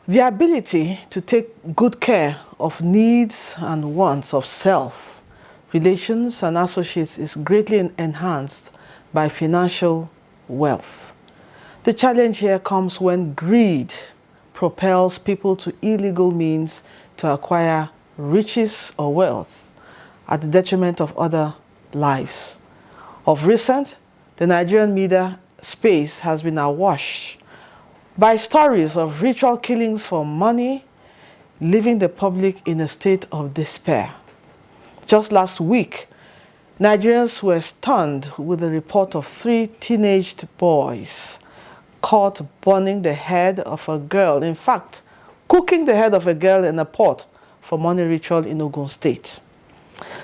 The ability to take good care of needs and wants of self, relations, and associates is greatly enhanced by financial wealth. The challenge here comes when greed propels people to illegal means to acquire riches or wealth at the detriment of other lives. Of recent, the Nigerian media space has been awash by stories of ritual killings for money, leaving the public in a state of despair. Just last week, Nigerians were stunned with the report of 3 teenaged boys caught burning the head of a girl, in fact, cooking the head of a girl in a pot for money ritual in Ogun State.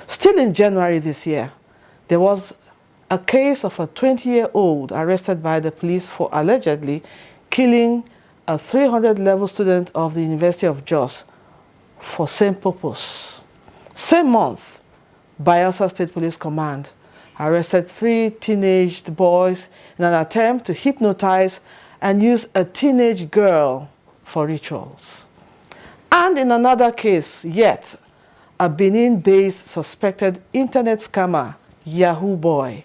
Still in January this year, there was a case of a 20-year-old arrested by the police for allegedly killing a 300-level student of the University of Jos for same purpose. Same month, Bayelsa State Police Command arrested 3 teenage boys in an attempt to hypnotize and use a teenage girl for rituals. And in another case yet, a Benin-based suspected internet scammer, Yahoo Boy,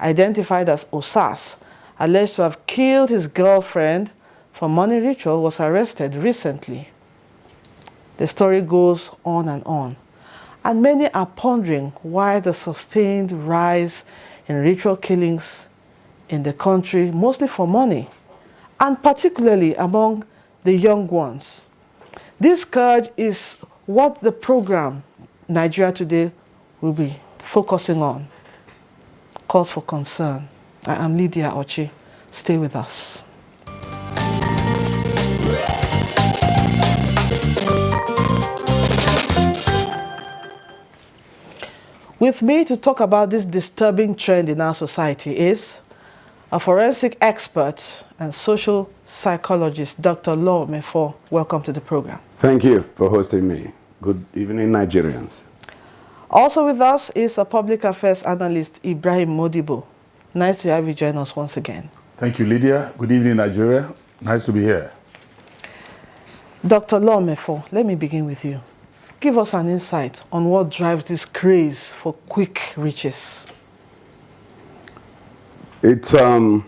identified as Osas, alleged to have killed his girlfriend for money ritual, was arrested recently. The story goes on, and many are pondering why the sustained rise in ritual killings in the country, mostly for money, and particularly among the young ones. This scourge is what the program Nigeria Today will be focusing on. Cause for concern. I am Lydia Ochi. Stay with us. With me to talk about this disturbing trend in our society is a forensic expert and social psychologist, Dr. Law Mefo. Welcome to the program. Thank you for hosting me. Good evening, Nigerians. Also with us is a public affairs analyst, Ibrahim Modibo. Nice to have you join us once again. Thank you, Lydia. Good evening, Nigeria. Nice to be here. Dr. Law Mefo, let me begin with you. Give us an insight on what drives this craze for quick riches. It's a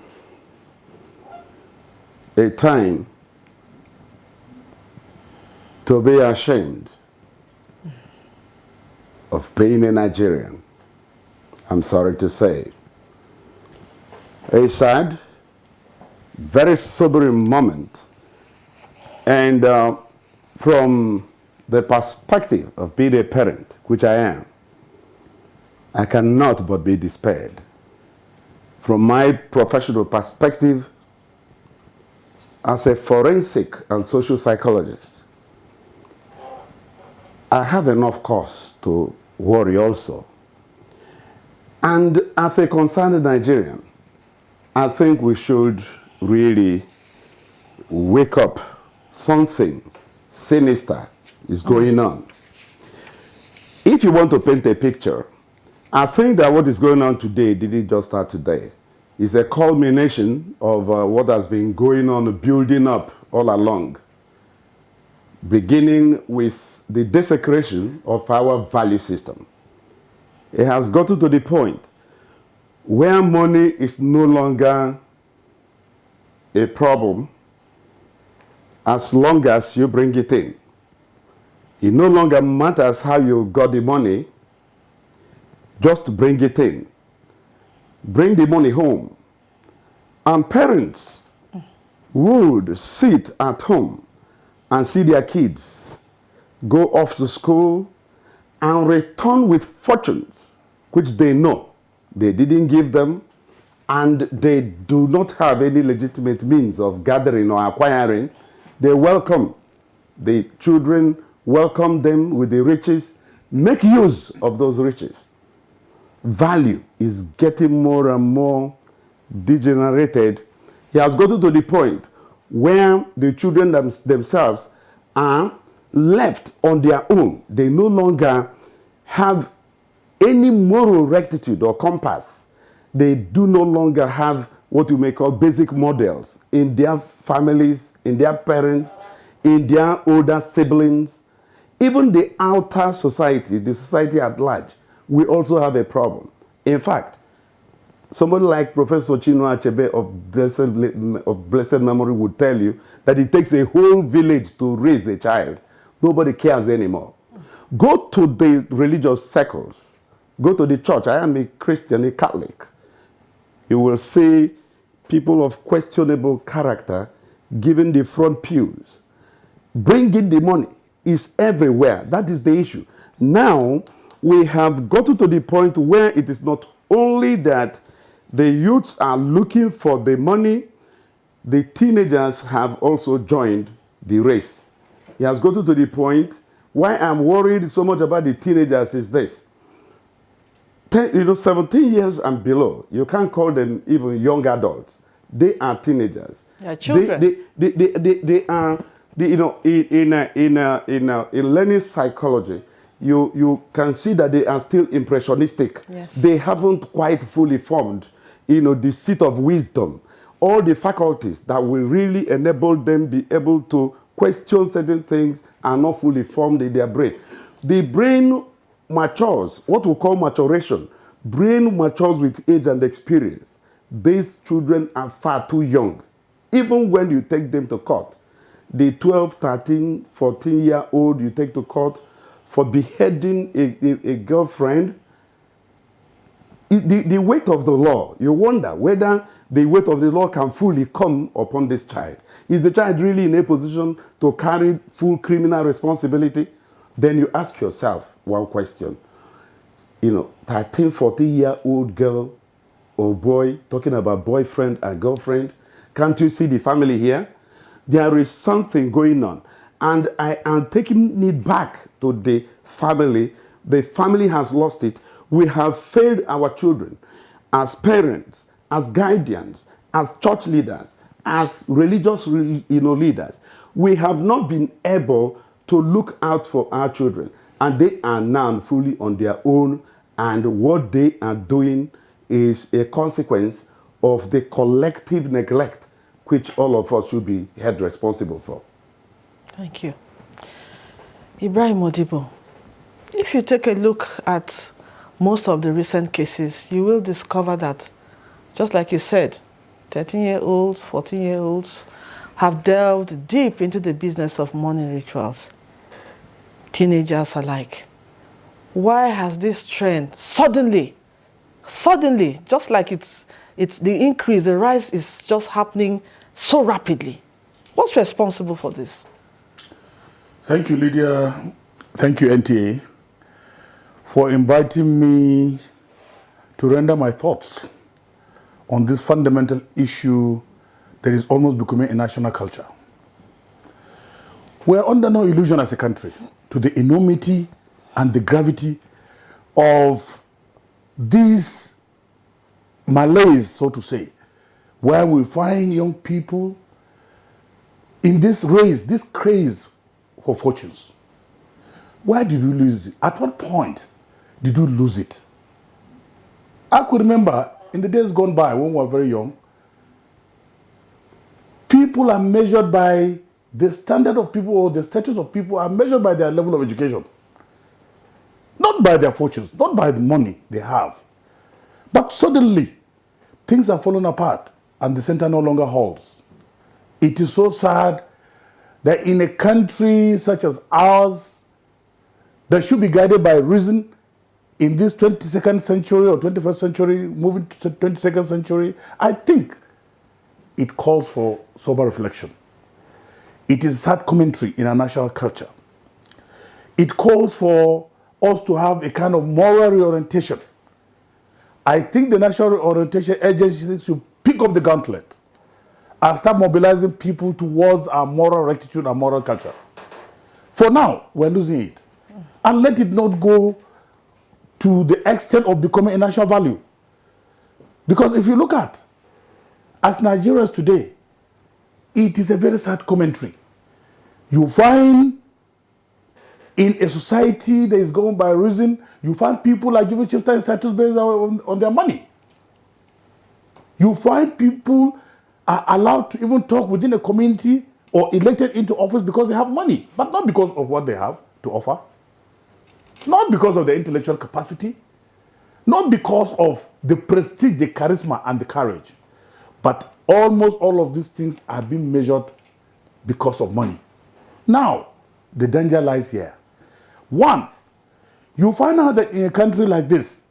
time to be ashamed of being a Nigerian. I'm sorry to say. A sad, very sobering moment. And from the perspective of being a parent, which I am, I cannot but be despaired. From my professional perspective, as a forensic and social psychologist, I have enough cause to worry also. And as a concerned Nigerian, I think we should really wake up. Something sinister is going on. If you want to paint a picture, I think that what is going on today didn't just start today. It's a culmination of what has been going on, building up all along, beginning with the desecration of our value system. It has gotten to the point where money is no longer a problem as long as you bring it in. It no longer matters how you got the money, just bring it in. Bring the money home. And parents would sit at home and see their kids go off to school and return with fortunes which they know they didn't give them, and they do not have any legitimate means of gathering or acquiring. They welcome the children, welcome them with the riches, make use of those riches. Value is getting more and more degenerated. He has gotten to the point where the children themselves are left on their own. They no longer have any moral rectitude or compass. They do no longer have what you may call basic models in their families, in their parents, in their older siblings, even the outer society, the society at large, we also have a problem. In fact, somebody like Professor Chinua Achebe of blessed memory would tell you that it takes a whole village to raise a child. Nobody cares anymore. Go to the religious circles. Go to the church. I am a Christian, a Catholic. You will see people of questionable character giving the front pews. Bringing the money is everywhere. That is the issue. Now, we have gotten to the point where it is not only that the youths are looking for the money, the teenagers have also joined the race. It has gotten to the point why I'm worried so much about the teenagers is this. 17 years and below, you can't call them even young adults. They are teenagers. They are children. They are, in learning psychology, you can see that they are still impressionistic. Yes. They haven't quite fully formed, the seat of wisdom, all the faculties that will really enable them be able to question certain things are not fully formed in their brain. The brain matures, what we call maturation. Brain matures with age and experience. These children are far too young. Even when you take them to court, the 12, 13, 14-year-old you take to court for beheading a girlfriend, the weight of the law, you wonder whether the weight of the law can fully come upon this child. Is the child really in a position to carry full criminal responsibility? Then you ask yourself one question. 13, 14-year-old girl or boy talking about boyfriend and girlfriend. Can't you see the family here? There is something going on. And I am taking it back to the family. The family has lost it. We have failed our children as parents, as guardians, as church leaders, as religious leaders. We have not been able to look out for our children. And they are now fully on their own. And what they are doing is a consequence of the collective neglect which all of us should be held responsible for. Thank you. Ibrahim Modibo, if you take a look at most of the recent cases, you will discover that, just like you said, 13-year-olds, 14-year-olds have delved deep into the business of money rituals, teenagers alike. Why has this trend suddenly, just like it's the increase, the rise is just happening so rapidly? What's responsible for this? Thank you, Lydia. Thank you, NTA, for inviting me to render my thoughts on this fundamental issue that is almost becoming a national culture. We are under no illusion as a country to the enormity and the gravity of these malaise, so to say, where we find young people in this race, this craze for fortunes. Why did we lose it? At what point did we lose it? I could remember in the days gone by when we were very young, people are measured by the standard of people, or the status of people are measured by their level of education. Not by their fortunes, not by the money they have. But suddenly, things are falling apart and the center no longer holds. It is so sad that in a country such as ours, that should be guided by reason in this 22nd century or 21st century, moving to the 22nd century, I think it calls for sober reflection. It is sad commentary in our national culture. It calls for us to have a kind of moral reorientation. I think the national orientation agencies should pick up the gauntlet and start mobilizing people towards our moral rectitude and moral culture. For now, we're losing it. And let it not go to the extent of becoming a national value. Because if you look at, as Nigerians today, it is a very sad commentary. You find in a society that is governed by reason, you find people are given chieftain status based on their money. You find people are allowed to even talk within a community or elected into office because they have money, but not because of what they have to offer, not because of their intellectual capacity, not because of the prestige, the charisma, and the courage, but almost all of these things are being measured because of money. Now, the danger lies here. One, you find out that in a country like this,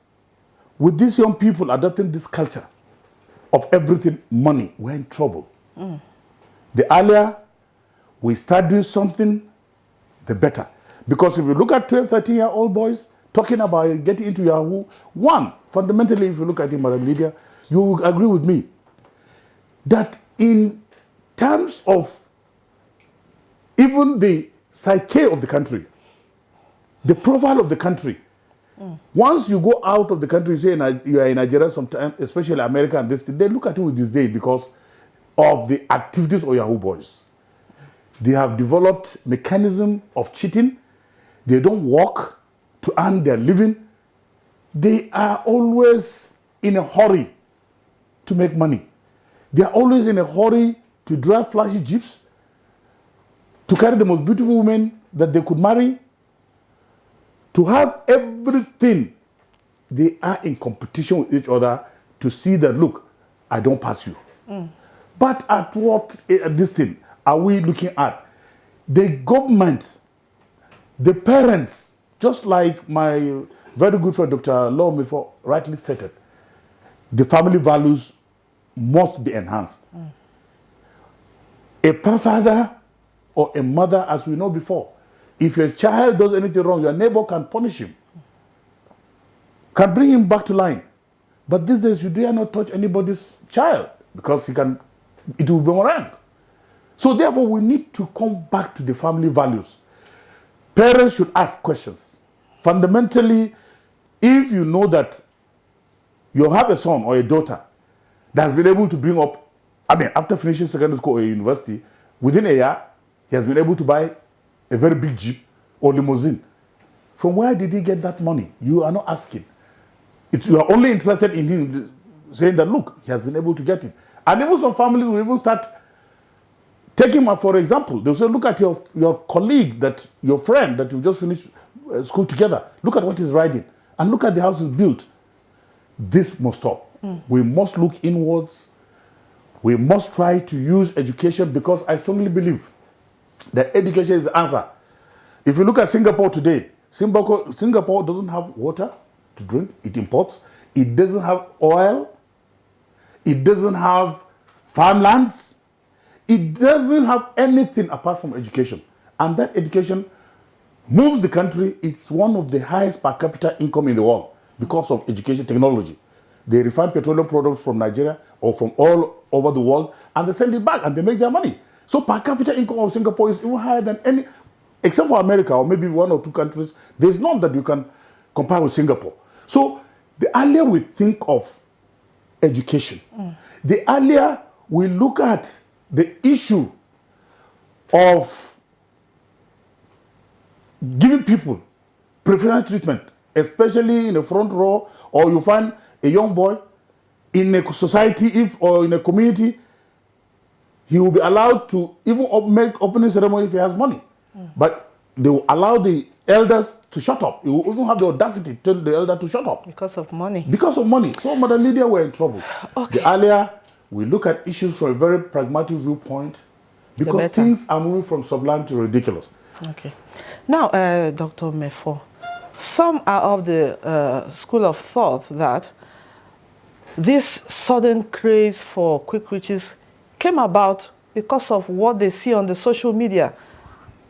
with these young people adopting this culture of everything money, we're in trouble. The earlier we start doing something, the better. Because if you look at 12, 13-year-old boys talking about getting into Yahoo, one, fundamentally, if you look at it, Madam Lydia, you will agree with me that in terms of even the psyche of the country, the profile of the country, once you go out of the country, you say you are in Nigeria sometimes, especially America and this, they look at you with disdain because of the activities of Yahoo boys. They have developed mechanism of cheating. They don't work to earn their living. They are always in a hurry to make money. They are always in a hurry to drive flashy jeeps, to carry the most beautiful women that they could marry, to have everything. They are in competition with each other to see that, look, I don't pass you. But at what this thing are we looking at? The government, the parents, just like my very good friend Dr. Law before rightly stated, the family values must be enhanced. A father or a mother, as we know before, if your child does anything wrong, your neighbor can punish him, can bring him back to line. But these days, you dare not touch anybody's child because it will boomerang. So therefore, we need to come back to the family values. Parents should ask questions. Fundamentally, if you know that you have a son or a daughter that has been able to bring up, after finishing secondary school or university, within a year, he has been able to buy a very big Jeep or limousine. From where did he get that money? You are not asking. You are only interested in him saying that, look, he has been able to get it. And even some families will even start taking him, for example, they'll say, look at your colleague, your friend that you just finished school together. Look at what he's riding. And look at the house he's built. This must stop. We must look inwards. We must try to use education, because I strongly believe that education is the answer. If you look at Singapore today, Singapore doesn't have water to drink. It imports. It doesn't have oil. It doesn't have farmlands. It doesn't have anything apart from education. And that education moves the country. It's one of the highest per capita income in the world because of education technology. They refine petroleum products from Nigeria or from all over the world, and they send it back and they make their money. So per capita income of Singapore is even higher than any, except for America or maybe one or two countries. There's none that you can compare with Singapore. So the earlier we think of education, the earlier we look at the issue of giving people preferential treatment, especially in the front row, or you find a young boy in a society or in a community, he will be allowed to even make opening ceremony if he has money. But they will allow the elders to shut up. He will even have the audacity to tell the elder to shut up. Because of money. Because of money. So, Madam Lydia, we're in trouble. Okay. The earlier we look at issues from a very pragmatic viewpoint, because things are moving from sublime to ridiculous. Okay. Now, Dr. Mefo, some are of the school of thought that this sudden craze for quick riches came about because of what they see on the social media.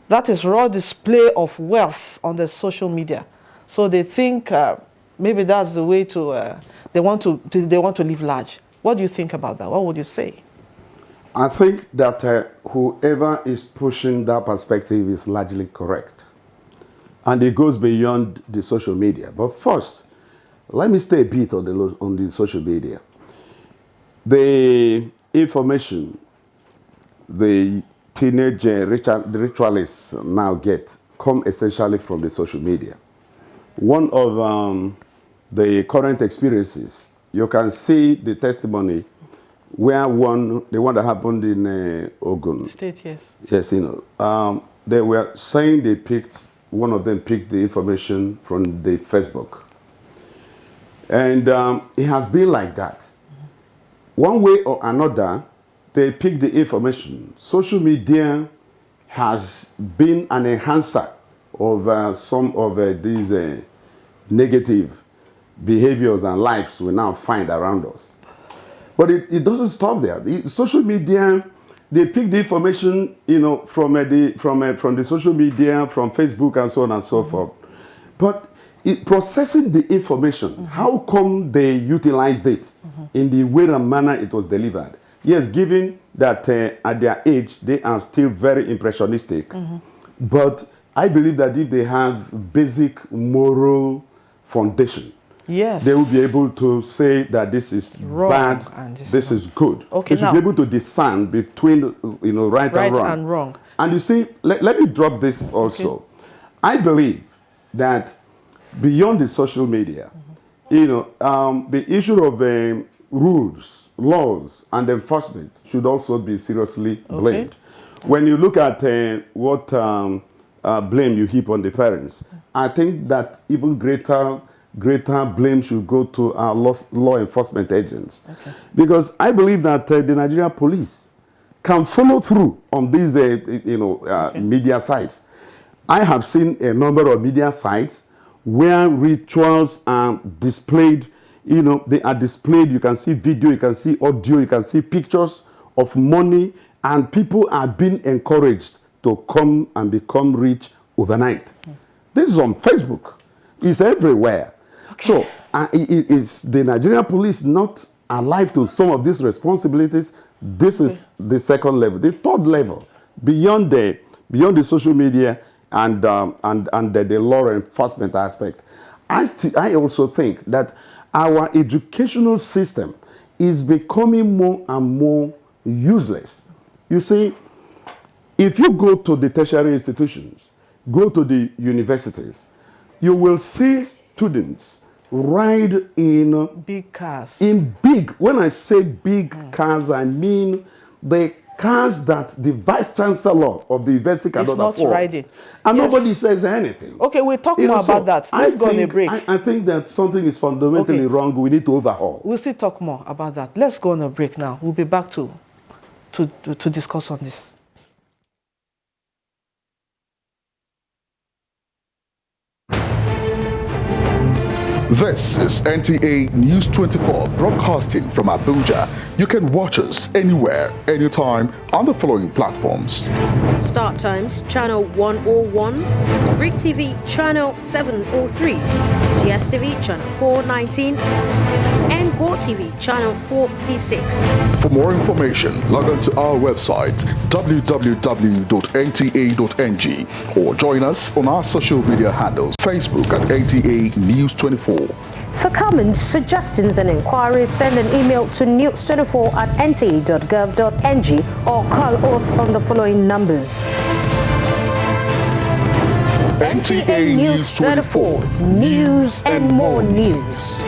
That is raw display of wealth on the social media. So they think maybe that's the way to, they want to live large. What do you think about that? What would you say? I think that whoever is pushing that perspective is largely correct. And it goes beyond the social media. But first, let me stay a bit on the social media. The information the teenage ritualists now get come essentially from the social media. One of the current experiences, you can see the testimony where the one that happened in Ogun. State, yes. Yes, they were saying one of them picked the information from the Facebook. And it has been like that. One way or another, they pick the information. Social media has been an enhancer of some of these negative behaviors and lives we now find around us. But it doesn't stop there. Social media, they pick the information, from the social media, from Facebook and so on and so forth. But processing the information, how come they utilized it in the way and manner it was delivered? Yes, given that at their age, they are still very impressionistic. But I believe that if they have basic moral foundation, yes, they will be able to say that this is wrong bad, and this is good. Okay, they should be able to discern between right and wrong. And you see, let me drop this also. Okay. I believe that beyond the social media, the issue of rules, laws, and enforcement should also be seriously blamed. Okay. When you look at what blame you heap on the parents, I think that even greater blame should go to our law enforcement agents. Okay. Because I believe that the Nigerian police can follow through on these media sites. I have seen a number of media sites where rituals are displayed. They are displayed. You can see video, you can see audio, you can see pictures of money, and people are being encouraged to come and become rich overnight. This is on Facebook. It's everywhere. Okay. So, is the Nigerian police not alive to some of these responsibilities? This is the second level. The third level, beyond the social media and the law enforcement aspect, I also think that our educational system is becoming more and more useless. You see, if you go to the tertiary institutions, go to the universities, you will see students ride in big cars. When I say big cars, I mean the cars that the vice chancellor of the university cannot afford. It's not riding. And nobody says anything. Okay, we'll talk more about that. Let's go on a break. I think that something is fundamentally wrong. We need to overhaul. We'll still talk more about that. Let's go on a break now. We'll be back to discuss on this. This is NTA News 24 broadcasting from Abuja. You can watch us anywhere, anytime on the following platforms. Start Times Channel 101, Freak TV Channel 703, GSTV Channel 419, and Go TV Channel 46. For more information, log on to our website www.nta.ng or join us on our social media handles, Facebook at NTA News 24. For comments, suggestions and inquiries, send an email to news24@nta.gov.ng or call us on the following numbers. NTA News 24, news and more news.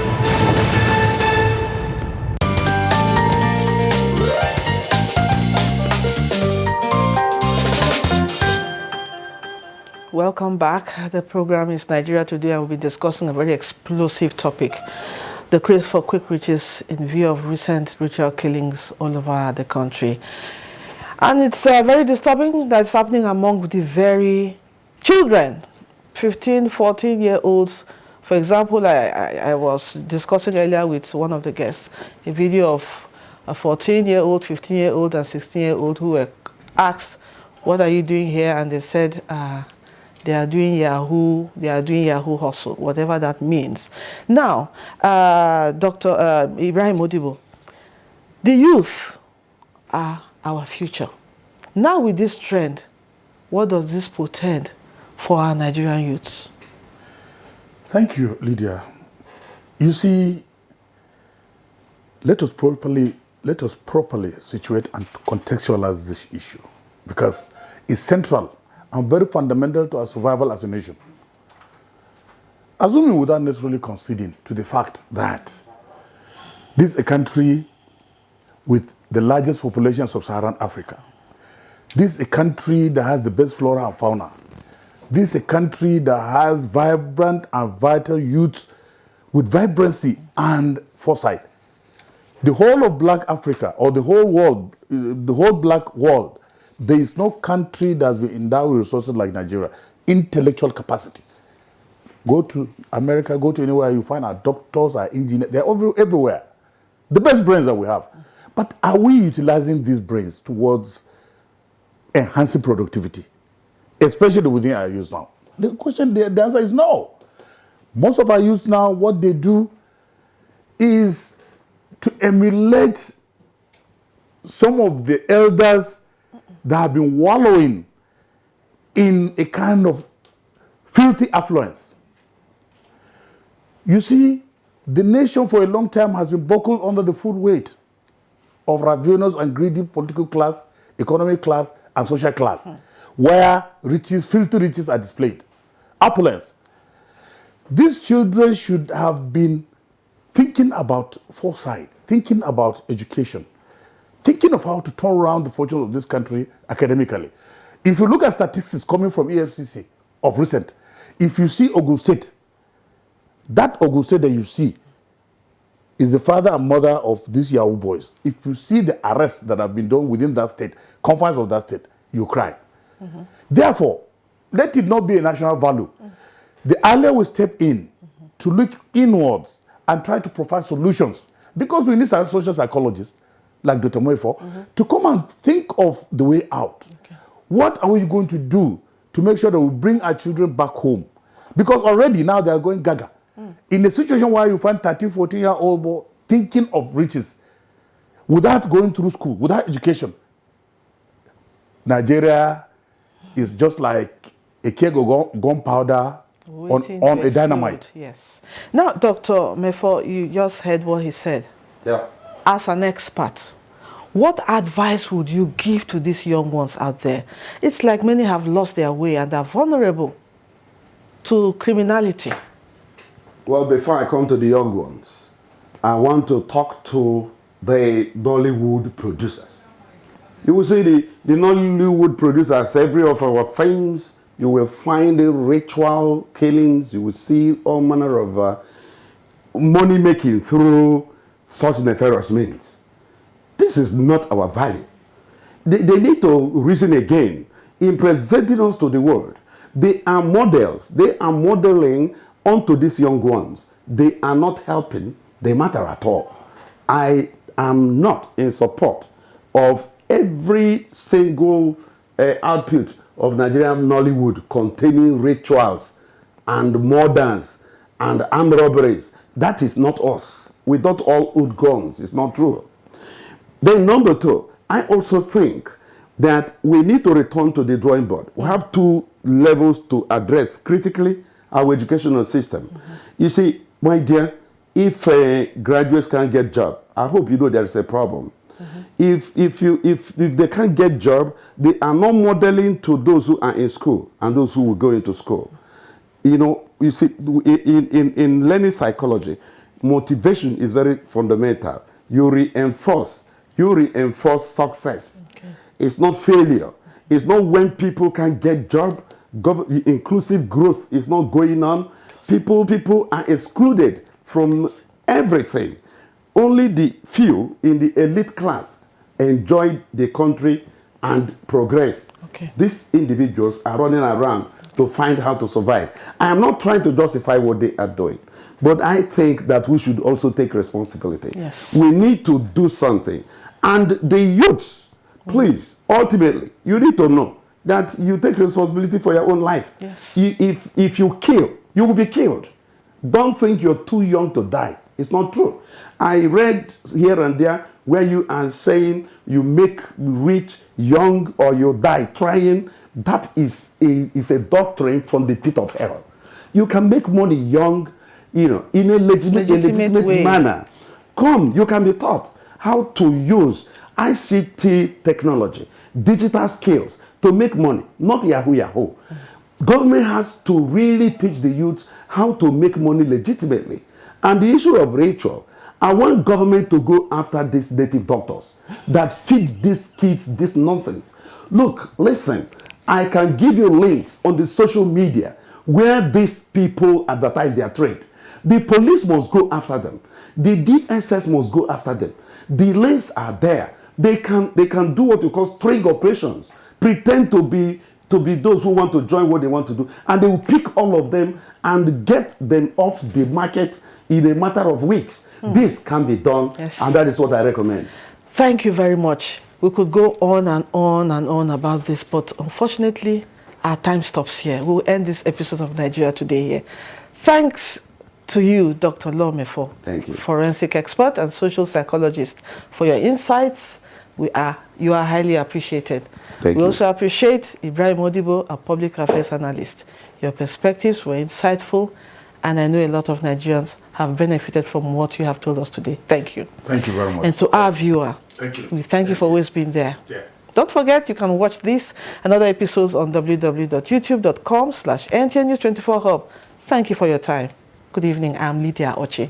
Welcome back. The program is Nigeria Today, and we'll be discussing a very explosive topic: the craze for quick riches in view of recent ritual killings all over the country. And it's very disturbing that it's happening among the very children, 15, 14-year-olds. For example, I was discussing earlier with one of the guests a video of a 14-year-old, 15-year-old, and 16-year-old who were asked, "What are you doing here?" And they said, they are doing Yahoo hustle, whatever that means. Now, Dr. Ibrahim Modibo, the youth are our future. Now with this trend, what does this portend for our Nigerian youths? Thank you, Lydia. You see, let us properly situate and contextualize this issue, because it's central and very fundamental to our survival as a nation. Assuming without necessarily conceding to the fact that this is a country with the largest population of sub-Saharan Africa. This is a country that has the best flora and fauna. This is a country that has vibrant and vital youths with vibrancy and foresight. The whole of Black Africa, or the whole world, the whole Black world, there is no country that's been endowed with resources like Nigeria. Intellectual capacity. Go to America, go to anywhere, you find our doctors, our engineers, they're everywhere. The best brains that we have. But are we utilizing these brains towards enhancing productivity, especially within our youth now? The question, the answer is no. Most of our youth now, what they do is to emulate some of the elders that have been wallowing in a kind of filthy affluence. You see, the nation for a long time has been buckled under the full weight of ravenous and greedy political class, economic class, and social class, where riches, filthy riches are displayed. Opulence. These children should have been thinking about foresight, thinking about education, thinking of how to turn around the fortunes of this country academically. If you look at statistics coming from EFCC of recent, if you see Ogun State, that Ogun State that you see is the father and mother of these Yahoo boys. If you see the arrests that have been done within that state, confines of that state, you cry. Therefore, let it not be a national value. The earlier we step in to look inwards and try to provide solutions, because we need social psychologists like Dr. Moifo to come and think of the way out. What are we going to do to make sure that we bring our children back home? Because already now they are going gaga. In a situation where you find 13, 14-year-old boy thinking of riches without going through school, without education, Nigeria is just like a keg of gunpowder on a dynamite. Yes. Now, Dr. Mefo, you just heard what he said. Yeah. As an expert, what advice would you give to these young ones out there? It's like many have lost their way and are vulnerable to criminality. Well, before I come to the young ones, I want to talk to the Nollywood producers. You will see the Nollywood producers, every of our films, you will find the ritual killings, you will see all manner of money making through such nefarious means. This is not our value. They need to reason again in presenting us to the world. They are models. They are modeling onto these young ones. They are not helping the matter at all. I am not in support of every single output of Nigerian Nollywood containing rituals and murders and armed robberies. That is not us. We don't all own guns. It's not true. Then number two, I also think that we need to return to the drawing board. We have two levels to address critically our educational system. You see, my dear, if graduates can't get job, I hope you know there is a problem. If they can't get job, they are not modeling to those who are in school and those who will go into school. You know, you see, in learning psychology, motivation is very fundamental. You reinforce success. It's not failure. It's not when people can get job. Inclusive growth is not going on. People are excluded from everything. Only the few in the elite class enjoy the country and progress. These individuals are running around to find how to survive. I am not trying to justify what they are doing, but I think that we should also take responsibility. Yes. We need to do something. And the youths, please, ultimately, you need to know that you take responsibility for your own life. Yes. If you kill, you will be killed. Don't think you're too young to die. It's not true. I read here and there where you are saying you make rich young or you die trying. That is a doctrine from the pit of hell. You can make money young, you know, in a legitimate manner. Come, you can be taught how to use ICT technology, digital skills to make money, not Yahoo. Government has to really teach the youths how to make money legitimately. And the issue of ritual, I want government to go after these native doctors that feed these kids this nonsense. Look, listen, I can give you links on the social media where these people advertise their trade. The police must go after them. The DSS must go after them. The links are there. They can do what you call string operations, pretend to be those who want to join what they want to do, and they will pick all of them and get them off the market in a matter of weeks. This can be done, and that is what I recommend. Thank you very much. We could go on and on and on about this, but unfortunately, our time stops here. We'll end this episode of Nigeria Today here. Thanks to you, Dr. Lomefo. Thank you. Forensic expert and social psychologist, for your insights. You are highly appreciated. Thank we you. also appreciate Ibrahim Odibo, a public affairs analyst. Your perspectives were insightful, and I know a lot of Nigerians have benefited from what you have told us today. Thank you. Thank you very much. And to our viewer, Thank you. we thank you for always being there. Yeah. Don't forget, you can watch this and other episodes on www.youtube.com/NTNews24hub. Thank you for your time. Good evening. I'm Lydia Ochi.